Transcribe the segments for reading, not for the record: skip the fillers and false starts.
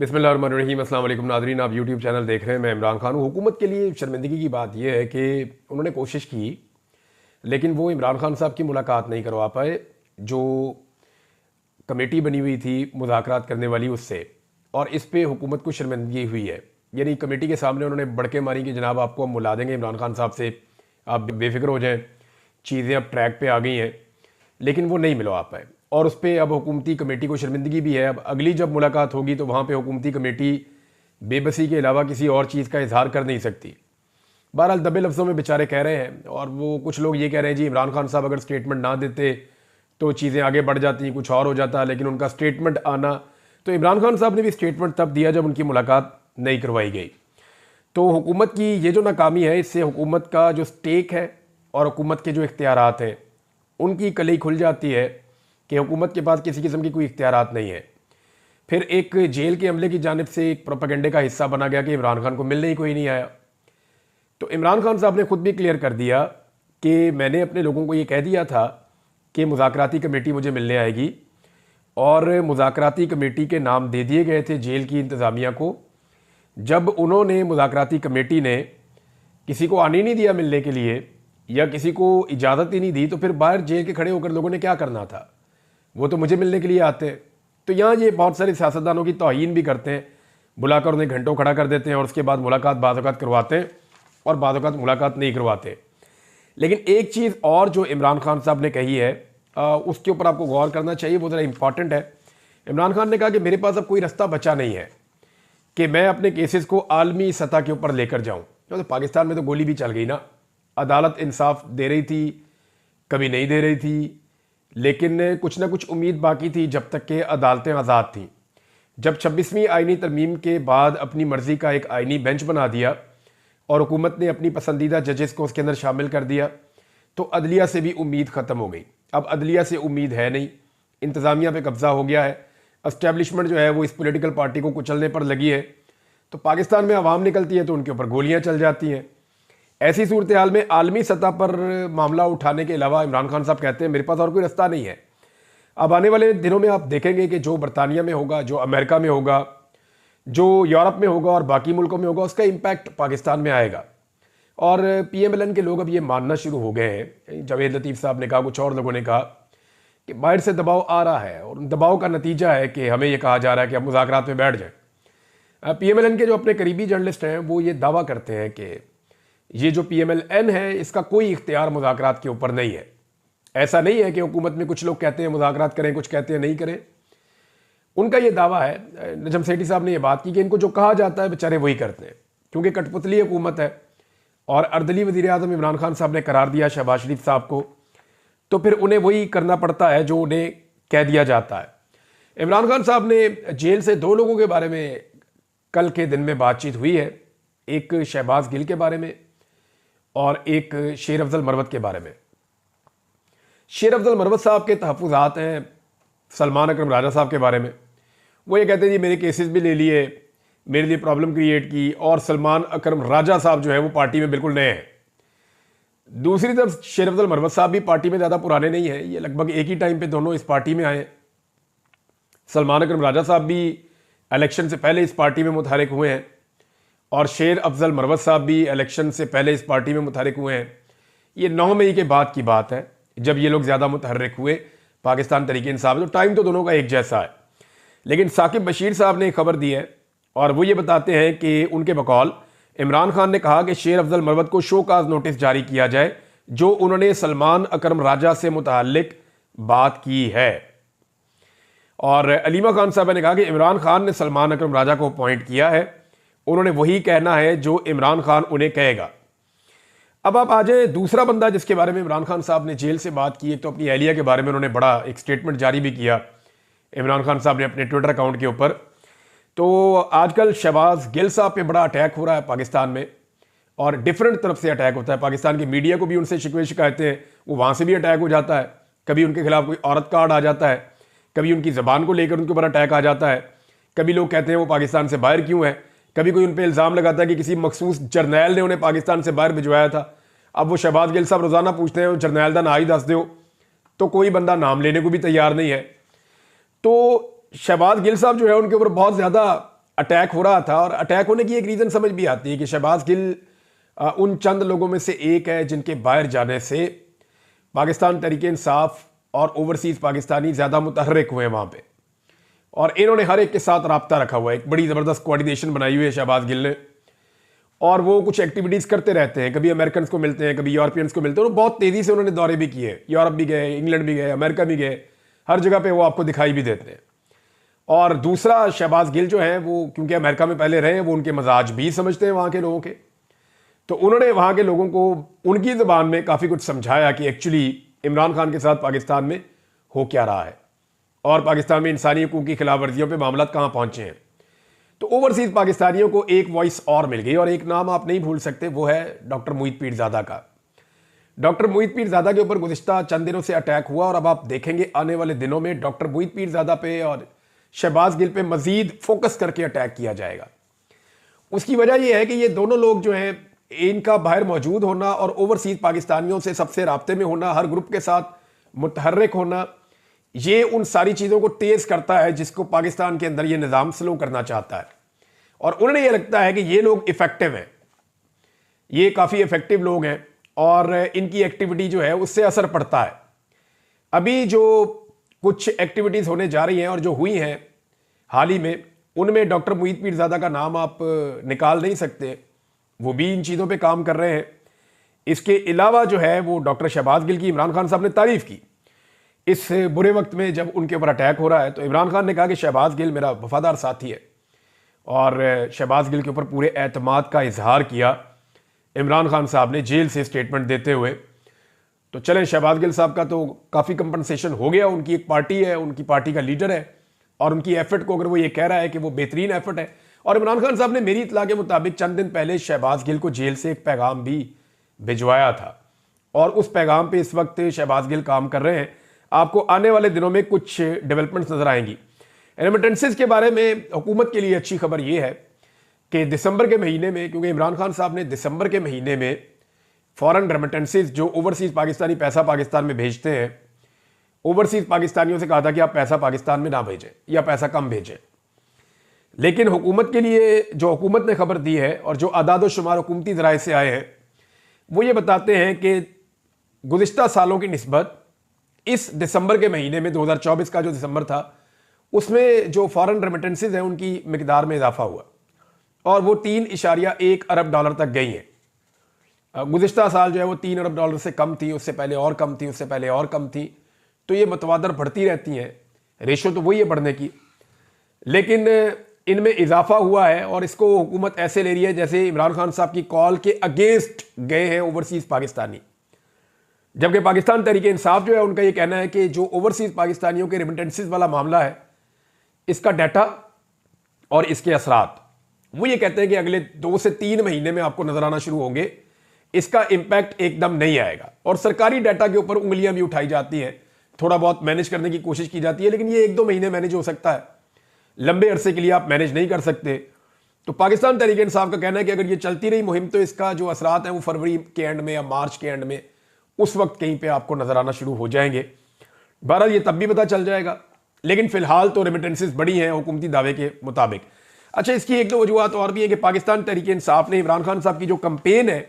बिस्मिल्लाहिर्रहमानिर्रहीम। अस्सलाम वालेकुम नाज़रीन, आप यूट्यूब चैनल देख रहे हैं। मैं इमरान खान हूँ। हुकूमत के लिए शर्मिंदगी की बात यह है कि उन्होंने कोशिश की, लेकिन वो इमरान खान साहब की मुलाकात नहीं करवा पाए जो कमेटी बनी हुई थी मुज़ाकरात करने वाली उससे, और इस पे हुकूमत को शर्मिंदगी हुई है। यानी कमेटी के सामने उन्होंने बड़के मारी कि जनाब आपको हम मुला देंगे इमरान खान साहब से, आप बेफिक्र हो जाएं, चीज़ें अब ट्रैक पे आ गई हैं, लेकिन वो नहीं मिलवा पाए। और उस पर अब हुकूमती कमेटी को शर्मिंदगी भी है। अब अगली जब मुलाकात होगी तो वहाँ पे हुकूमती कमेटी बेबसी के अलावा किसी और चीज़ का इजहार कर नहीं सकती। बहरहाल दबे लफ्ज़ों में बेचारे कह रहे हैं, और वो कुछ लोग ये कह रहे हैं जी इमरान खान साहब अगर स्टेटमेंट ना देते तो चीज़ें आगे बढ़ जाती, कुछ और हो जाता, लेकिन उनका स्टेटमेंट आना, तो इमरान खान साहब ने भी स्टेटमेंट तब दिया जब उनकी मुलाकात नहीं करवाई गई। तो हुकूमत की ये जो नाकामी है, इससे हुकूमत का जो स्टेक है और हुकूमत के जो इख्तियारात हैं उनकी कलई खुल जाती है कि हुकूमत के पास किसी किस्म की कोई इख्तियारात नहीं है। फिर एक जेल के अमले की जानिब से एक प्रोपेगेंडे का हिस्सा बना गया कि इमरान खान को मिलने ही कोई नहीं आया। तो इमरान खान साहब ने खुद भी क्लियर कर दिया कि मैंने अपने लोगों को ये कह दिया था कि मुज़ाकराती कमेटी मुझे मिलने आएगी, और मुज़ाकराती कमेटी के नाम दे दिए गए थे जेल की इंतज़ामिया को। जब उन्होंने मुज़ाकराती कमेटी ने किसी को आने नहीं दिया मिलने के लिए, या किसी को इजाज़त ही नहीं दी, तो फिर बाहर जेल के खड़े होकर लोगों ने क्या करना था? वो तो मुझे मिलने के लिए आते हैं। तो यहाँ ये बहुत सारे सियासतदानों की तौहीन भी करते हैं, बुलाकर उन्हें घंटों खड़ा कर देते हैं, और उसके बाद मुलाकात बाज़ औक़ात करवाते हैं और बाज़ औक़ात मुलाकात नहीं करवाते। लेकिन एक चीज़ और जो इमरान खान साहब ने कही है, उसके ऊपर आपको गौर करना चाहिए, वो ज़रा इंपॉर्टेंट है। इमरान खान ने कहा कि मेरे पास अब कोई रास्ता बचा नहीं है कि मैं अपने केसेस को आलमी सतह के ऊपर लेकर जाऊँ। तो पाकिस्तान में तो गोली भी चल गई ना, अदालत इंसाफ दे रही थी, कभी नहीं दे रही थी, लेकिन कुछ ना कुछ उम्मीद बाकी थी जब तक कि अदालतें आज़ाद थीं। जब 26वीं आइनी तरमीम के बाद अपनी मर्ज़ी का एक आइनी बेंच बना दिया और हुकूमत ने अपनी पसंदीदा जजेस को उसके अंदर शामिल कर दिया, तो अदलिया से भी उम्मीद ख़त्म हो गई। अब अदलिया से उम्मीद है नहीं, इंतज़ामिया पे कब्ज़ा हो गया है, एस्टेब्लिशमेंट जो है वो इस पॉलिटिकल पार्टी को कुचलने पर लगी है। तो पाकिस्तान में आवाम निकलती है तो उनके ऊपर गोलियाँ चल जाती हैं। ऐसी सूरत हाल में आलमी सतह पर मामला उठाने के अलावा इमरान खान साहब कहते हैं मेरे पास और कोई रास्ता नहीं है। अब आने वाले दिनों में आप देखेंगे कि जो बरतानिया में होगा, जो अमेरिका में होगा, जो यूरोप में होगा और बाकी मुल्कों में होगा, उसका इम्पैक्ट पाकिस्तान में आएगा। और PMLN के लोग अब ये मानना शुरू हो गए हैं, जावेद लतीफ़ साहब ने कहा, कुछ और लोगों ने कहा कि बाहर से दबाव आ रहा है, और दबाव का नतीजा है कि हमें यह कहा जा रहा है कि आप मुज़ाकरात में बैठ जाएं। PMLN के जो अपने करीबी जर्नलिस्ट हैं वो ये दावा करते हैं कि ये जो PMLN है इसका कोई इख्तियार मुज़ाकरात के ऊपर नहीं है। ऐसा नहीं है कि हुकूमत में कुछ लोग कहते हैं मुज़ाकरात करें, कुछ कहते हैं नहीं करें। उनका ये दावा है, नजम सेठी साहब ने ये बात की कि इनको जो कहा जाता है बेचारे वही करते हैं, क्योंकि कठपुतली हुकूमत है और अर्दली वज़ीर आज़म इमरान खान साहब ने करार दिया शहबाज शरीफ साहब को, तो फिर उन्हें वही करना पड़ता है जो उन्हें कह दिया जाता है। इमरान खान साहब ने जेल से दो लोगों के बारे में कल के दिन में बातचीत हुई है, एक शहबाज गिल के बारे में और एक शेर अफजल मरवत के बारे में। शेर अफजल मरवत साहब के तहफ़्फ़ुज़ात हैं सलमान अकरम राजा साहब के बारे में। वो ये कहते हैं जी मेरे केसेस भी ले लिए, मेरे लिए प्रॉब्लम क्रिएट की, और सलमान अकरम राजा साहब जो है वो पार्टी में बिल्कुल नए हैं। दूसरी तरफ शेर अफजल मरवत साहब भी पार्टी में ज़्यादा पुराने नहीं हैं, ये लगभग एक ही टाइम पे दोनों इस पार्टी में आए। सलमान अकरम राजा साहब भी इलेक्शन से पहले इस पार्टी में मुतहरिक हुए हैं, और शेर अफजल मरवत साहब भी इलेक्शन से पहले इस पार्टी में मुतहरिक हुए हैं। ये 9 मई के बाद की बात है जब ये लोग ज़्यादा मुतहरिक हुए पाकिस्तान तहरीक इंसाफ। तो टाइम तो दोनों का एक जैसा है। लेकिन साकिब बशीर साहब ने एक खबर दी है, और वो ये बताते हैं कि उनके बकौल इमरान खान ने कहा कि शेर अफजल मरवत को शोकाज नोटिस जारी किया जाए जो उन्होंने सलमान अकरम राजा से मुताल्लिक बात की है। और अलीमा खान साहब ने कहा कि इमरान खान ने सलमान अकरम राजा को अपॉइंट किया है, उन्होंने वही कहना है जो इमरान खान उन्हें कहेगा। अब आप आ जाए दूसरा बंदा जिसके बारे में इमरान खान साहब ने जेल से बात की। एक तो अपनी एहलिया के बारे में उन्होंने बड़ा एक स्टेटमेंट जारी भी किया इमरान खान साहब ने अपने ट्विटर अकाउंट के ऊपर। तो आजकल शहबाज गिल साहब पे बड़ा अटैक हो रहा है पाकिस्तान में, और डिफरेंट तरफ से अटैक होता है। पाकिस्तान की मीडिया को भी उनसे शिकवे शिकायतें हैं, वो वहाँ से भी अटैक हो जाता है। कभी उनके खिलाफ कोई औरत कार्ड आ जाता है, कभी उनकी ज़बान को लेकर उनके ऊपर अटैक आ जाता है, कभी लोग कहते हैं वो पाकिस्तान से बाहर क्यों है, कभी कोई उन पर इल्ज़ाम लगाता है कि किसी मखसूस जर्नैल ने उन्हें पाकिस्तान से बाहर भिजवाया था। अब वो शहबाज गिल साहब रोज़ाना पूछते हैं जर्नैल का ना ही दस दो, तो कोई बंदा नाम लेने को भी तैयार नहीं है। तो शहबाज गिल साहब जो है उनके ऊपर बहुत ज़्यादा अटैक हो रहा था, और अटैक होने की एक रीज़न समझ भी आती है कि शहबाज गिल उन चंद लोगों में से एक है जिनके बाहर जाने से पाकिस्तान तहरीक इंसाफ और ओवरसीज़ पाकिस्तानी ज़्यादा मुतहर्रिक हुए वहाँ पे, और इन्होंने हर एक के साथ राब्ता रखा हुआ है। एक बड़ी ज़बरदस्त कोऑर्डिनेशन बनाई हुई है शहबाज गिल ने, और वो कुछ एक्टिविटीज़ करते रहते हैं। कभी अमेरिकन को मिलते हैं, कभी यूरोपियंस को मिलते हैं। बहुत तेज़ी से उन्होंने दौरे भी किए, यूरोप भी गए, इंग्लैंड भी गए, अमेरिका भी गए, हर जगह पे वो आपको दिखाई भी देते हैं। और दूसरा, शहबाज गिल जो है वो क्योंकि अमेरिका में पहले रहे, वो उनके मजाज भी समझते हैं वहाँ के लोगों के, तो उन्होंने वहाँ के लोगों को उनकी ज़बान में काफ़ी कुछ समझाया कि एक्चुअली इमरान खान के साथ पाकिस्तान में हो क्या रहा है, और पाकिस्तान में इंसानी हकूक़ की खिलाफ वर्जियों पर मामला कहाँ पहुँचे हैं। तो ओवरसीज़ पाकिस्तानियों को एक वॉइस और मिल गई, और एक नाम आप नहीं भूल सकते, वो है डॉक्टर मोहित पीरज़ादा का। डॉक्टर मोहित पीरज़ादा के ऊपर गुज़िश्ता चंद दिनों से अटैक हुआ, और अब आप देखेंगे आने वाले दिनों में डॉक्टर मोहित पीरज़ादा पे और शहबाज गिल पे मजीद फोकस करके अटैक किया जाएगा। उसकी वजह यह है कि ये दोनों लोग जो हैं, इनका बाहर मौजूद होना और ओवरसीज़ पाकिस्तानियों से सबसे राब्ते में होना, हर ग्रुप के साथ मुतहर्रिक होना, ये उन सारी चीज़ों को तेज़ करता है जिसको पाकिस्तान के अंदर ये निज़ाम स्लो करना चाहता है। और उन्हें ये लगता है कि ये लोग इफ़ेक्टिव हैं, ये काफ़ी इफ़ेक्टिव लोग हैं, और इनकी एक्टिविटी जो है उससे असर पड़ता है। अभी जो कुछ एक्टिविटीज़ होने जा रही हैं और जो हुई हैं हाल ही में, उनमें डॉक्टर मोहित पीरज़ादा का नाम आप निकाल नहीं सकते, वो भी इन चीज़ों पे काम कर रहे हैं। इसके अलावा जो है वो डॉक्टर शहबाज गिल की इमरान खान साहब ने तारीफ़ की इस बुरे वक्त में जब उनके ऊपर अटैक हो रहा है। तो इमरान खान ने कहा कि शहबाज गिल मेरा वफादार साथी है, और शहबाज गिल के ऊपर पूरे एतमाद का इजहार किया इमरान खान साहब ने जेल से स्टेटमेंट देते हुए। तो चलें, शहबाज गिल साहब का तो काफ़ी कंपनसेशन हो गया, उनकी एक पार्टी है, उनकी पार्टी का लीडर है, और उनकी एफर्ट को अगर वो ये कह रहा है कि वो बेहतरीन एफर्ट है। और इमरान खान साहब ने मेरी इतला के मुताबिक चंद दिन पहले शहबाज गिल को जेल से एक पैगाम भी भिजवाया था, और उस पैगाम पे इस वक्त शहबाज गिल काम कर रहे हैं। आपको आने वाले दिनों में कुछ डेवलपमेंट्स नजर आएंगी। रेमिटेंसेस के बारे में हुकूमत के लिए अच्छी खबर यह है कि दिसंबर के महीने में, क्योंकि इमरान खान साहब ने दिसंबर के महीने में फॉरेन रेमिटेंसेस जो ओवरसीज़ पाकिस्तानी पैसा पाकिस्तान में भेजते हैं, ओवरसीज़ पाकिस्तानियों से कहा था कि आप पैसा पाकिस्तान में ना भेजें या पैसा कम भेजें। लेकिन हुकूमत के लिए जो हुकूमत ने खबर दी है और जो आदाद शुमार हुकूमती ज़राए से आए हैं, वो ये बताते हैं कि गुज़िश्ता सालों की निस्बत इस दिसंबर के महीने में 2024 का जो दिसंबर था, उसमें जो फॉरेन रेमिटेंसेस हैं उनकी मिकदार में इजाफा हुआ, और वो 3.1 अरब डॉलर तक गई हैं। गुज़िश्ता साल जो है वो 3 अरब डॉलर से कम थी, उससे पहले और कम थी, उससे पहले और कम थी। तो ये मतवादर बढ़ती रहती हैं, रेशो तो वही है बढ़ने की, लेकिन इनमें इजाफा हुआ है। और इसको हुकूमत ऐसे ले रही है जैसे इमरान खान साहब की कॉल के अगेंस्ट गए हैं ओवरसीज़ पाकिस्तानी, जबकि पाकिस्तान तहरीक इंसाफ जो है उनका ये कहना है कि जो ओवरसीज़ पाकिस्तानियों के रेमिटेंसेस वाला मामला है, इसका डाटा और इसके असरात, वो ये कहते हैं कि अगले 2 से 3 महीने में आपको नजर आना शुरू होंगे। इसका इंपैक्ट एकदम नहीं आएगा, और सरकारी डाटा के ऊपर उंगलियां भी उठाई जाती हैं, थोड़ा बहुत मैनेज करने की कोशिश की जाती है, लेकिन ये 1-2 महीने मैनेज हो सकता है, लंबे अरसे के लिए आप मैनेज नहीं कर सकते। तो पाकिस्तान तहरीक इंसाफ का कहना है कि अगर ये चलती रही मुहिम, तो इसका जो असरात है वो फरवरी के एंड में या मार्च के एंड में, उस वक्त कहीं पे आपको नजर आना शुरू हो जाएंगे। बहरहाल ये तब भी पता चल जाएगा, लेकिन फिलहाल तो रेमिटेंसेस बड़ी हैं हुकूमती दावे के मुताबिक। अच्छा, इसकी 1-2 वजूहत और भी है कि पाकिस्तान तहरीक इंसाफ ने इमरान खान साहब की जो कंपेन है,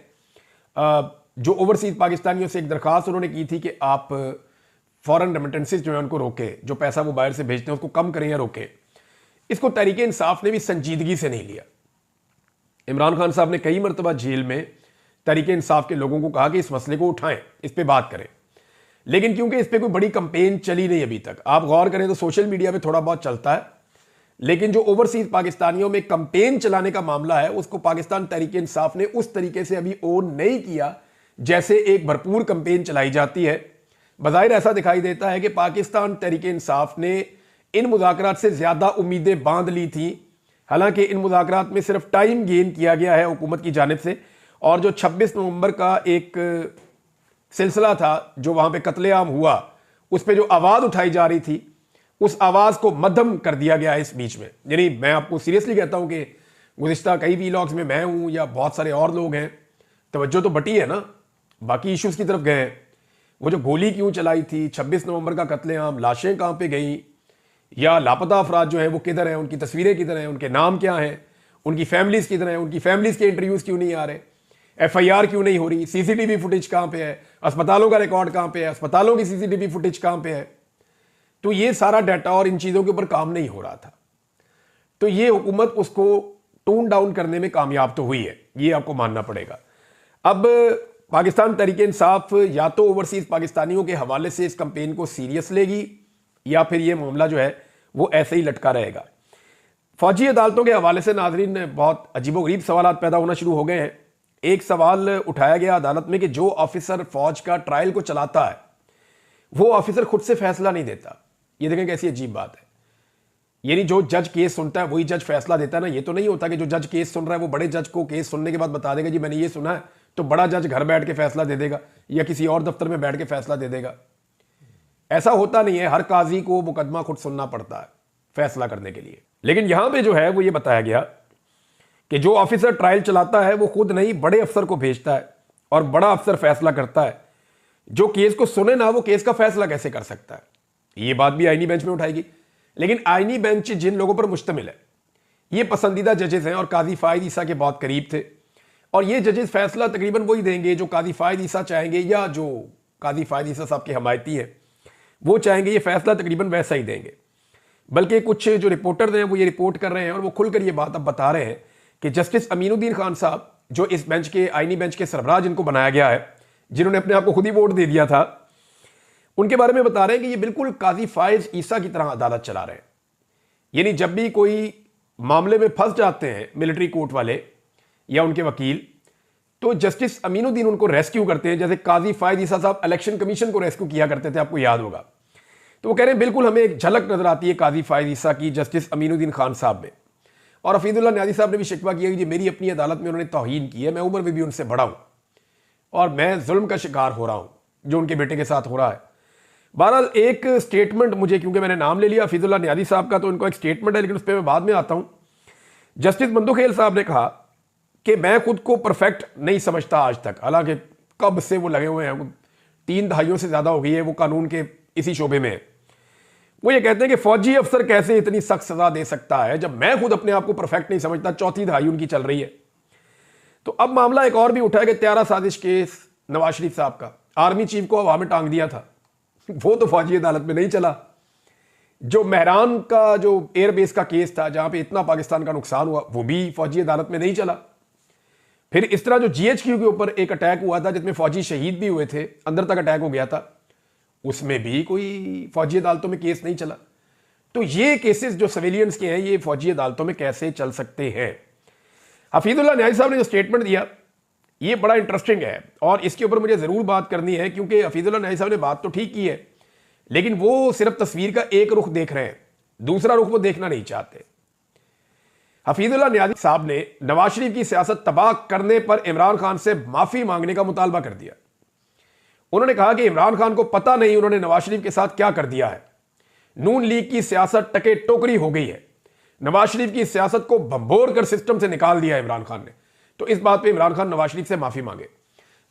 जो ओवरसीज़ पाकिस्तानियों से एक दरखास्त उन्होंने की थी कि आप फॉरेन रेमिटेंसेस जो है उनको रोकें, जो पैसा वो बाहर से भेजते हैं उसको कम करें या रोकें, इसको तहरीक इंसाफ ने भी संजीदगी से नहीं लिया। इमरान खान साहब ने कई मरतबा जेल में तहरीक इंसाफ के लोगों को कहा कि इस मसले को उठाएं, इस पर बात करें, लेकिन क्योंकि इस पर कोई बड़ी कंपेन चली नहीं अभी तक। आप गौर करें तो सोशल मीडिया पे थोड़ा बहुत चलता है, लेकिन जो ओवरसीज पाकिस्तानियों में कंपेन चलाने का मामला है, उसको पाकिस्तान तहरीक इंसाफ ने उस तरीके से अभी ओन नहीं किया जैसे एक भरपूर कंपेन चलाई जाती है। बज़ाहिर ऐसा दिखाई देता है कि पाकिस्तान तहरीक इंसाफ ने इन मुज़ाकरात से ज्यादा उम्मीदें बांध ली थी, हालांकि इन मुज़ाकरात में सिर्फ टाइम गेन किया गया है हुकूमत की जानिब से। और जो 26 नवंबर का एक सिलसिला था जो वहां पे कत्लेआम हुआ, उस पर जो आवाज उठाई जा रही थी, उस आवाज को मध्यम कर दिया गया है इस बीच में। यानी मैं आपको सीरियसली कहता हूं कि गुज़िश्ता कई वीलॉग्स में मैं हूं या बहुत सारे और लोग हैं, तवज्जो तो बटी है ना, बाकी इश्यूज की तरफ गए हैं। वो जो गोली क्यों चलाई थी, 26 नवंबर का कत्लेआम, लाशें कहां पे गई, या लापता अफराद जो है वो किधर हैं, उनकी तस्वीरें किधर हैं, उनके नाम क्या हैं, उनकी फैमिलीज किधर हैं, उनकी फैमिलीज के इंटरव्यूज क्यों नहीं आ रहे, एफआईआर क्यों नहीं हो रही, सीसीटीवी फुटेज कहां पे है, अस्पतालों का रिकॉर्ड कहां पे है, अस्पतालों की सीसीटीवी फुटेज कहां पे है। तो ये सारा डाटा और इन चीजों के ऊपर काम नहीं हो रहा था। तो ये हुकूमत उसको टोन डाउन करने में कामयाब तो हुई है, ये आपको मानना पड़ेगा। अब पाकिस्तान तहरीक इंसाफ या तो ओवरसीज पाकिस्तानियों के हवाले से इस कंपेन को सीरियस लेगी या फिर ये मामला जो है वो ऐसे ही लटका रहेगा। फौजी अदालतों के हवाले से नाजरीन बहुत अजीबोगरीब सवाल पैदा होना शुरू हो गए हैं। एक सवाल उठाया गया अदालत में कि जो ऑफिसर फौज का ट्रायल को चलाता है वो ऑफिसर खुद से फैसला नहीं देता। ये देखें कैसी अजीब बात है। यानी जो जज केस सुनता है वही जज फैसला देता है ना। ये तो नहीं होता कि जो जज केस सुन रहा है वो बड़े जज को केस सुनने के बाद बता देगा जी मैंने ये सुना है, तो बड़ा जज घर बैठ के फैसला दे देगा या किसी और दफ्तर में बैठ के फैसला दे देगा। ऐसा होता नहीं है। हर काजी को मुकदमा खुद सुनना पड़ता है फैसला करने के लिए। लेकिन यहां पे जो है वो ये बताया गया कि जो ऑफिसर ट्रायल चलाता है वो खुद नहीं बड़े अफसर को भेजता है और बड़ा अफसर फैसला करता है। जो केस को सुने ना वो केस का फैसला कैसे कर सकता है। ये बात भी आईनी बेंच में उठाएगी। लेकिन आईनी बेंच जिन लोगों पर मुश्तमिल है ये पसंदीदा जजेस हैं और काजी फायद ईसा के बहुत करीब थे, और ये जजेस फैसला तकरीबन वही देंगे जो काजी फायद ईसा चाहेंगे या जो काजी फायद ईसा साहब के हमायती हैं वो चाहेंगे। ये फैसला तकरीबन वैसा ही देंगे। बल्कि कुछ जो रिपोर्टर हैं वो ये रिपोर्ट कर रहे हैं और वो खुलकर ये बात अब बता रहे हैं कि जस्टिस अमीनुद्दीन खान साहब जो इस बेंच के आईनी बेंच के सरबराह जिनको बनाया गया है, जिन्होंने अपने आप को खुद ही वोट दे दिया था, उनके बारे में बता रहे हैं कि ये बिल्कुल काजी फायद ईसा की तरह अदालत चला रहे हैं। यानी जब भी कोई मामले में फंस जाते हैं मिलिट्री कोर्ट वाले या उनके वकील, तो जस्टिस अमीनुद्दीन उनको रेस्क्यू करते हैं। जैसे काजी फायद ईसा साहब इलेक्शन कमीशन को रेस्क्यू किया करते थे, आपको याद होगा। तो वो कह रहे हैं बिल्कुल हमें एक झलक नजर आती है काजी फायद ईसा की जस्टिस अमीनुद्दीन खान साहब में। और हफीजुल्लाह न्याजी साहब ने भी शिकवा किया कि जी मेरी अपनी अदालत में उन्होंने तौहीन की है, मैं उम्र में भी उनसे बड़ा हूं और मैं जुल्म का शिकार हो रहा हूं जो उनके बेटे के साथ हो रहा है। बहरहाल एक स्टेटमेंट मुझे, क्योंकि मैंने नाम ले लिया हफीजुल्लाह न्याजी साहब का, तो उनको एक स्टेटमेंट है लेकिन उस पर मैं बाद में आता हूं। जस्टिस मंदुखेल साहब ने कहा कि मैं खुद को परफेक्ट नहीं समझता आज तक, हालांकि कब से वो लगे हुए हैं, 3 दहाइयों से ज्यादा हो गई है वो कानून के इसी शोबे में। वो ये कहते हैं कि फौजी अफसर कैसे इतनी सख्त सजा दे सकता है जब मैं खुद अपने आप को परफेक्ट नहीं समझता। 4थी दहाई उनकी चल रही है। तो अब मामला एक और भी उठा है कि त्यारा साजिश केस नवाज शरीफ साहब का, आर्मी चीफ को हवा में टांग दिया था, वो तो फौजी अदालत में नहीं चला। जो मेहरान का जो एयरबेस का केस था जहां पे इतना पाकिस्तान का नुकसान हुआ वो भी फौजी अदालत में नहीं चला। फिर इस तरह जो जीएचक्यू के ऊपर एक अटैक हुआ था जिसमें फौजी शहीद भी हुए थे, अंदर तक अटैक हो गया था, उसमें भी कोई फौजी अदालतों में केस नहीं चला। तो ये केसेस जो सिविलियंस के हैं ये फौजी अदालतों में कैसे चल सकते हैं। हफीजुल्लाह न्याजी साहब ने जो स्टेटमेंट दिया ये बड़ा इंटरेस्टिंग है और इसके ऊपर मुझे जरूर बात करनी है, क्योंकि हफीजुल्लाह न्याजी साहब ने बात तो ठीक की है लेकिन वो सिर्फ तस्वीर का एक रुख देख रहे हैं, दूसरा रुख वो देखना नहीं चाहते। हफीजुल्लाह न्याजी साहब ने नवाज शरीफ की सियासत तबाह करने पर इमरान खान से माफी मांगने का मुतालबा कर दिया। उन्होंने कहा कि इमरान खान को पता नहीं उन्होंने नवाज शरीफ के साथ क्या कर दिया है। नून लीग की सियासत टके टोकरी हो गई है। नवाज शरीफ की सियासत को भंबोर कर सिस्टम से निकाल दिया इमरान खान ने। तो इस बात पे इमरान खान नवाज शरीफ से माफी मांगे।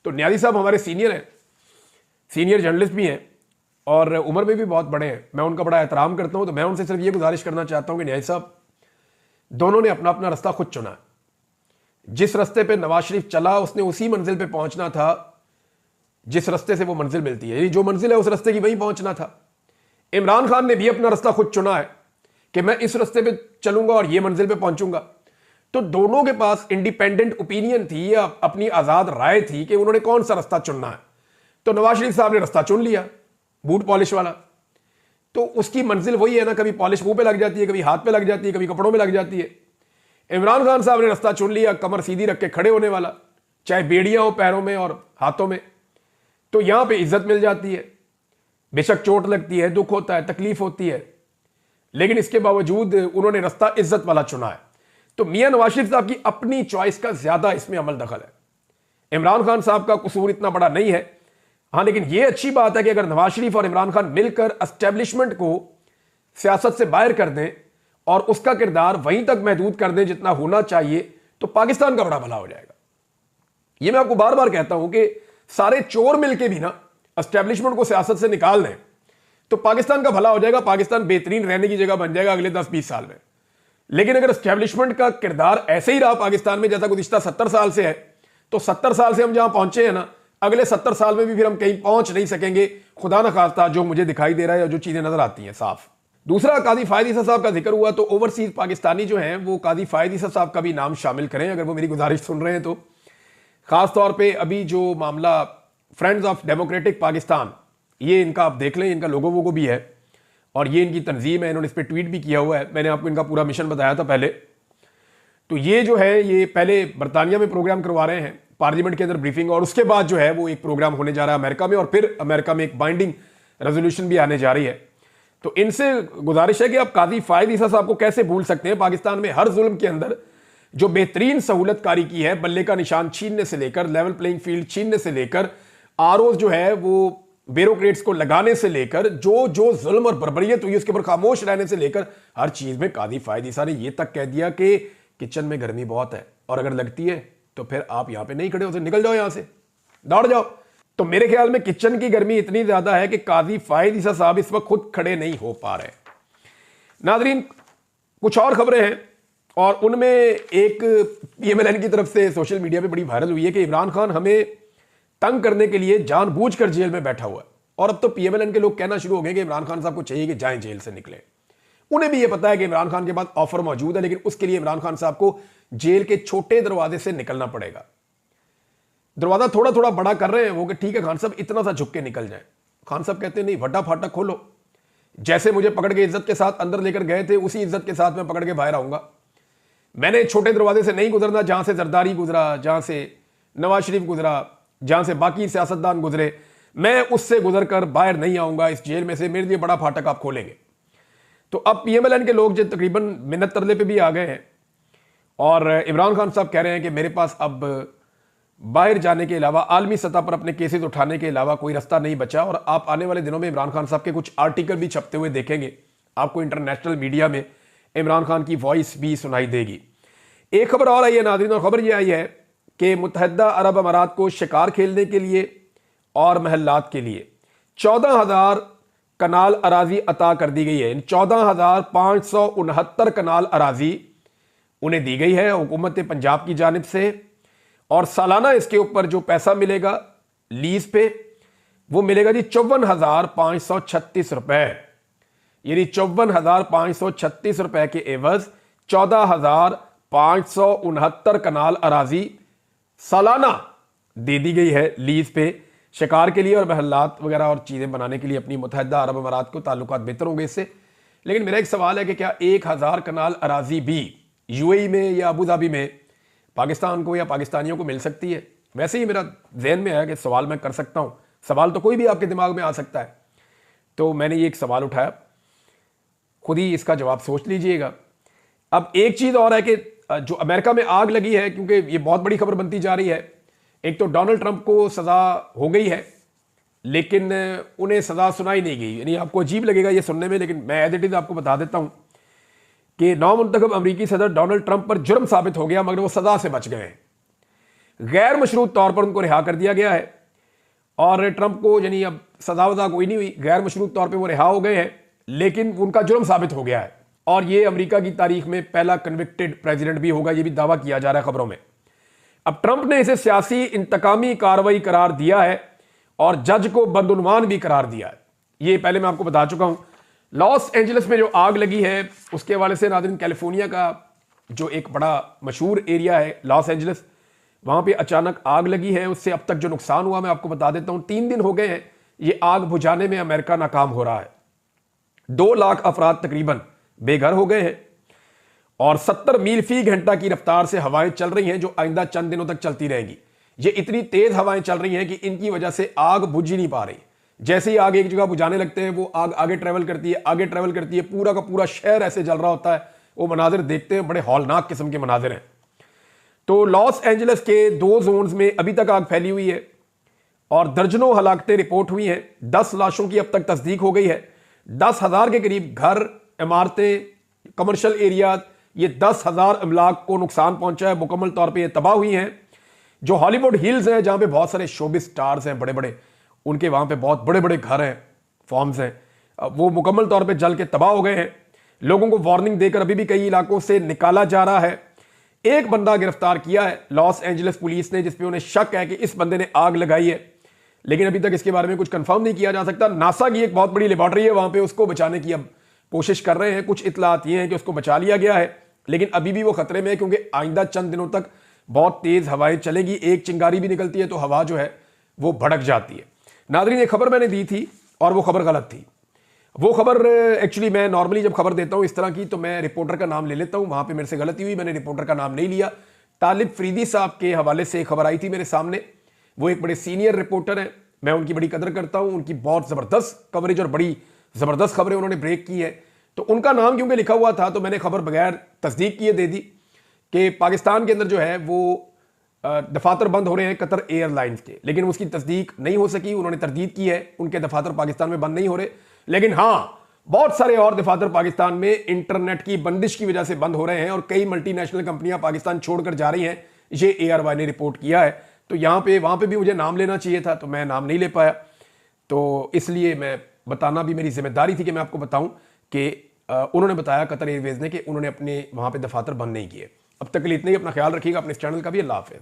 तो न्याजी साहब हमारे सीनियर हैं, सीनियर जर्नलिस्ट भी हैं और उम्र में भी बहुत बड़े हैं, मैं उनका बड़ा एहतराम करता हूं। तो मैं उनसे सिर्फ ये गुजारिश करना चाहता हूं कि न्याजी साहब दोनों ने अपना अपना रास्ता खुद चुना। जिस रास्ते पे नवाज शरीफ चला उसने उसी मंजिल पे पहुंचना था जिस रास्ते से वो मंजिल मिलती है, जो मंजिल है उस रास्ते की वहीं पहुंचना था। इमरान खान ने भी अपना रास्ता खुद चुना है कि मैं इस रास्ते पे चलूंगा और ये मंजिल पे पहुंचूंगा। तो दोनों के पास इंडिपेंडेंट ओपिनियन थी या अपनी आजाद राय थी कि उन्होंने कौन सा रास्ता चुनना है। तो नवाज शरीफ साहब ने रास्ता चुन लिया बूट पॉलिश वाला, तो उसकी मंजिल वही है ना, कभी पॉलिश मुंह पे लग जाती है, कभी हाथ पे लग जाती है, कभी कपड़ों में लग जाती है। इमरान खान साहब ने रास्ता चुन लिया कमर सीधी रख के खड़े होने वाला, चाहे बेड़ियां हो पैरों में और हाथों में, तो यहां पे इज्जत मिल जाती है। बेशक चोट लगती है, दुख होता है, तकलीफ होती है, लेकिन इसके बावजूद उन्होंने रास्ता इज्जत वाला चुना है। तो मियां नवाज शरीफ साहब की अपनी चॉइस का ज्यादा इसमें अमल दखल है। इमरान खान साहब का कसूर इतना बड़ा नहीं है। हाँ, लेकिन यह अच्छी बात है कि अगर नवाज शरीफ और इमरान खान मिलकर एस्टेब्लिशमेंट को सियासत से बाहर कर दें और उसका किरदार वहीं तक महदूद कर दें जितना होना चाहिए, तो पाकिस्तान का बड़ा भला हो जाएगा। यह मैं आपको बार बार कहता हूं कि सारे चोर मिलकर भी ना एस्टेब्लिशमेंट को सियासत से निकाल दें तो पाकिस्तान का भला हो जाएगा, पाकिस्तान बेहतरीन रहने की जगह बन जाएगा अगले 10-20 साल में। लेकिन अगर एस्टेब्लिशमेंट का किरदार ऐसे ही रहा पाकिस्तान में जैसा गुज़िश्ता 70 साल से है, तो 70 साल से हम जहां पहुंचे हैं ना, अगले 70 साल में भी फिर हम कहीं पहुंच नहीं सकेंगे, खुदा न खास्ता, जो मुझे दिखाई दे रहा है, जो चीजें नजर आती हैं साफ। दूसरा, काजी फायद ईसा साहब का जिक्र हुआ, तो ओवरसीज पाकिस्तानी जो हैं वो काजी फायद ईसा साहब का भी नाम शामिल करें अगर वो मेरी गुजारिश सुन रहे हैं तो। खासतौर पर अभी जो मामला फ्रेंड्स ऑफ डेमोक्रेटिक पाकिस्तान, ये इनका आप देख लें, इनका लोगो वोगो भी है और ये इनकी तंजीम है, इन्होंने इस पर ट्वीट भी किया हुआ है, मैंने आपको इनका पूरा मिशन बताया था पहले। तो ये जो है ये पहले बरतानिया में प्रोग्राम करवा रहे हैं पार्लियामेंट के अंदर ब्रीफिंग, और उसके बाद जो है वो एक प्रोग्राम होने जा रहा है अमेरिका में, और फिर अमेरिका में एक बाइंडिंग रेजोल्यूशन भी आने जा रही है। तो इनसे गुजारिश है कि आप काजी फायद ईसा साहब को कैसे भूल सकते हैं। पाकिस्तान में हर जुल्म के अंदर जो बेहतरीन सहूलतकारी की है, बल्ले का निशान छीनने से लेकर लेवल प्लेइंग फील्ड छीनने से लेकर आरओज जो है वो ब्यूरोक्रेट्स को लगाने से लेकर जो जो जुल्म और बर्बरियत हुई उसके ऊपर खामोश रहने से लेकर हर चीज में काजी फायद ईसा ने यह तक कह दिया कि किचन में गर्मी बहुत है और अगर लगती है तो फिर आप यहां पे नहीं खड़े हो सकते, निकल जाओ यहां से, दौड़ जाओ। तो मेरे ख्याल में किचन की गर्मी इतनी ज्यादा है कि काजी फायद ईसा साहब इस वक्त खुद खड़े नहीं हो पा रहे। नाजरीन, कुछ और खबरें हैं और उनमें एक पीएमएलएन की तरफ से सोशल मीडिया पे बड़ी वायरल हुई है कि इमरान खान हमें तंग करने के लिए जानबूझकर जेल में बैठा हुआ है। और अब तो पीएमएलएन के लोग कहना शुरू हो गए कि इमरान खान साहब को चाहिए कि जाएं जेल से निकले। उन्हें भी यह पता है कि इमरान खान के पास ऑफर मौजूद है, लेकिन उसके लिए इमरान खान साहब को जेल के छोटे दरवाजे से निकलना पड़ेगा। दरवाजा थोड़ा थोड़ा बड़ा कर रहे हैं वो कि ठीक है खान साहब इतना सा झुक के निकल जाए। खान साहब कहते हैं नहीं, फटा फाटा खोलो, जैसे मुझे पकड़ के इज्जत के साथ अंदर लेकर गए थे उसी इज्जत के साथ मैं पकड़ के बाहर आऊंगा। मैंने छोटे दरवाजे से नहीं गुजरना जहां से जरदारी गुजरा, जहां से नवाज शरीफ गुजरा, जहां से बाकी सियासतदान गुजरे, मैं उससे गुजर कर बाहर नहीं आऊंगा इस जेल में से, मेरे लिए बड़ा फाटक आप खोलेंगे। तो अब पीएमएलएन के लोग जो तकरीबन मिन्नत तरले पे भी आ गए हैं और इमरान खान साहब कह रहे हैं कि मेरे पास अब बाहर जाने के अलावा, आलमी सतह पर अपने केसेस उठाने के अलावा कोई रास्ता नहीं बचा। और आप आने वाले दिनों में इमरान खान साहब के कुछ आर्टिकल भी छपते हुए देखेंगे, आपको इंटरनेशनल मीडिया में इमरान खान की वॉइस भी सुनाई देगी। एक खबर और आई है नाज़रीन, और खबर यह आई है कि मुत्तहिदा अरब अमारात को शिकार खेलने के लिए और महल्लात के लिए 14,000 कनाल अराजी अता कर दी गई है। इन 14,569 कनाल अराजी उन्हें दी गई है हुकूमत पंजाब की जानिब से, और सालाना इसके ऊपर जो पैसा मिलेगा लीज पे वो मिलेगा जी 54,536 रुपए। यानी 54,536 रुपए के एवज 14,569 कनाल अराजी सालाना दे दी गई है लीज पे, शिकार के लिए और महल्लात वगैरह और चीज़ें बनाने के लिए अपनी मुत्तहिदा अरब अमारात को ताल्लुकात बेहतर होंगे इससे। लेकिन मेरा एक सवाल है कि क्या 1,000 कनाल अराजी भी यूएई में या अबू धाबी में पाकिस्तान को या पाकिस्तानियों को मिल सकती है? वैसे ही मेरा जहन में है कि सवाल मैं कर सकता हूं, सवाल तो कोई भी आपके दिमाग में आ सकता है, तो मैंने ये एक सवाल उठाया, खुद ही इसका जवाब सोच लीजिएगा। अब एक चीज़ और है कि जो अमेरिका में आग लगी है, क्योंकि ये बहुत बड़ी खबर बनती जा रही है, एक तो डोनाल्ड ट्रंप को सजा हो गई है लेकिन उन्हें सजा सुनाई नहीं गई। यानी आपको अजीब लगेगा ये सुनने में, लेकिन मैं एज इट इज आपको बता देता हूं कि नौमुंतखब अमरीकी सदर डोनाल्ड ट्रंप पर जुर्म साबित हो गया मगर वो सजा से बच गए हैं। गैर मशरूत तौर पर उनको रिहा कर दिया गया है और ट्रंप को यानी अब सजा वजा कोई नहीं हुई, गैर मशरूत तौर पर वो रिहा हो गए हैं, लेकिन उनका जुर्म साबित हो गया है और ये अमेरिका की तारीख में पहला कन्विक्टेड प्रेसिडेंट भी होगा, ये भी दावा किया जा रहा है खबरों में। अब ट्रंप ने इसे सियासी इंतकामी कार्रवाई करार दिया है और जज को बदउनवान भी करार दिया है। ये पहले मैं आपको बता चुका हूं। लॉस एंजलिस में जो आग लगी है उसके हवाले से नाज़रीन, कैलिफोर्निया का जो एक बड़ा मशहूर एरिया है लॉस एंजलिस, वहां पे अचानक आग लगी है। उससे अब तक जो नुकसान हुआ मैं आपको बता देता हूं। 3 दिन हो गए हैं ये आग बुझाने में अमेरिका नाकाम हो रहा है। 2 लाख अफराद तकरीबन बेघर हो गए हैं और 70 मील फी घंटा की रफ्तार से हवाएं चल रही हैं जो आइंदा चंद दिनों तक चलती रहेंगी। ये इतनी तेज हवाएं चल रही हैं कि इनकी वजह से आग बुझ ही नहीं पा रही। जैसे ही आग एक जगह बुझाने लगते हैं वो आग आगे ट्रेवल करती है, आगे ट्रेवल करती है, पूरा का पूरा शहर ऐसे जल रहा होता है। वो मनाजिर देखते हैं, बड़े हौलनाक किस्म के मनाजिर हैं। तो लॉस एंजलिस के 2 जोन्स में अभी तक आग फैली हुई है और दर्जनों हलाकतें रिपोर्ट हुई हैं। 10 लाशों की अब तक तस्दीक हो गई है। 10,000 के करीब घर, इमारतें, कमर्शियल एरिया, ये 10,000 अमलाक को नुकसान पहुंचा है, मुकम्मल तौर पे ये तबाह हुई हैं। जो हॉलीवुड हिल्स हैं जहां पे बहुत सारे शोबिस स्टार्स हैं बड़े बड़े, उनके वहां पे बहुत बड़े बड़े घर हैं, फॉर्म्स हैं, वो मुकम्मल तौर पे जल के तबाह हो गए हैं। लोगों को वार्निंग देकर अभी भी कई इलाकों से निकाला जा रहा है। एक बंदा गिरफ्तार किया है लॉस एंजलिस पुलिस ने, जिसपे उन्हें शक है कि इस बंदे ने आग लगाई है, लेकिन अभी तक इसके बारे में कुछ कंफर्म नहीं किया जा सकता। नासा की एक बहुत बड़ी लेबॉर्ट्री है, वहां पे उसको बचाने की अब कोशिश कर रहे हैं। कुछ इतलात ये हैं कि उसको बचा लिया गया है, लेकिन अभी भी वो खतरे में है, क्योंकि आइंदा चंद दिनों तक बहुत तेज हवाएं चलेगी। एक चिंगारी भी निकलती है तो हवा जो है वो भड़क जाती है। नादरीन, एक खबर मैंने दी थी और वो खबर गलत थी। वो खबर एक्चुअली मैं नॉर्मली जब खबर देता हूं इस तरह की तो मैं रिपोर्टर का नाम ले लेता हूं, वहां पे मेरे से गलती हुई, मैंने रिपोर्टर का नाम नहीं लिया। तालिब फरीदी साहब के हवाले से एक खबर आई थी मेरे सामने। वो एक बड़े सीनियर रिपोर्टर हैं, मैं उनकी बड़ी कदर करता हूं। उनकी बहुत जबरदस्त कवरेज और बड़ी जबरदस्त खबरें उन्होंने ब्रेक की है। तो उनका नाम क्योंकि लिखा हुआ था तो मैंने खबर बगैर तस्दीक किए दे दी कि पाकिस्तान के अंदर जो है वो दफातर बंद हो रहे हैं कतर एयरलाइंस के, लेकिन उसकी तस्दीक नहीं हो सकी। उन्होंने तरदीद की है उनके दफातर पाकिस्तान में बंद नहीं हो रहे, लेकिन हाँ बहुत सारे और दफातर पाकिस्तान में इंटरनेट की बंदिश की वजह से बंद हो रहे हैं और कई मल्टीनेशनल कंपनियां पाकिस्तान छोड़कर जा रही हैं। ये ARY ने रिपोर्ट किया है। तो यहाँ पे वहां पे भी मुझे नाम लेना चाहिए था, तो मैं नाम नहीं ले पाया। तो इसलिए मैं बताना भी मेरी जिम्मेदारी थी कि मैं आपको बताऊं कि उन्होंने बताया कतर एयरवेज ने कि उन्होंने अपने वहां पे दफातर बंद नहीं किए। अब तक के लिए इतना ही। अपना ख्याल रखिएगा, अपने इस चैनल का भी। अल्लाह हाफिज।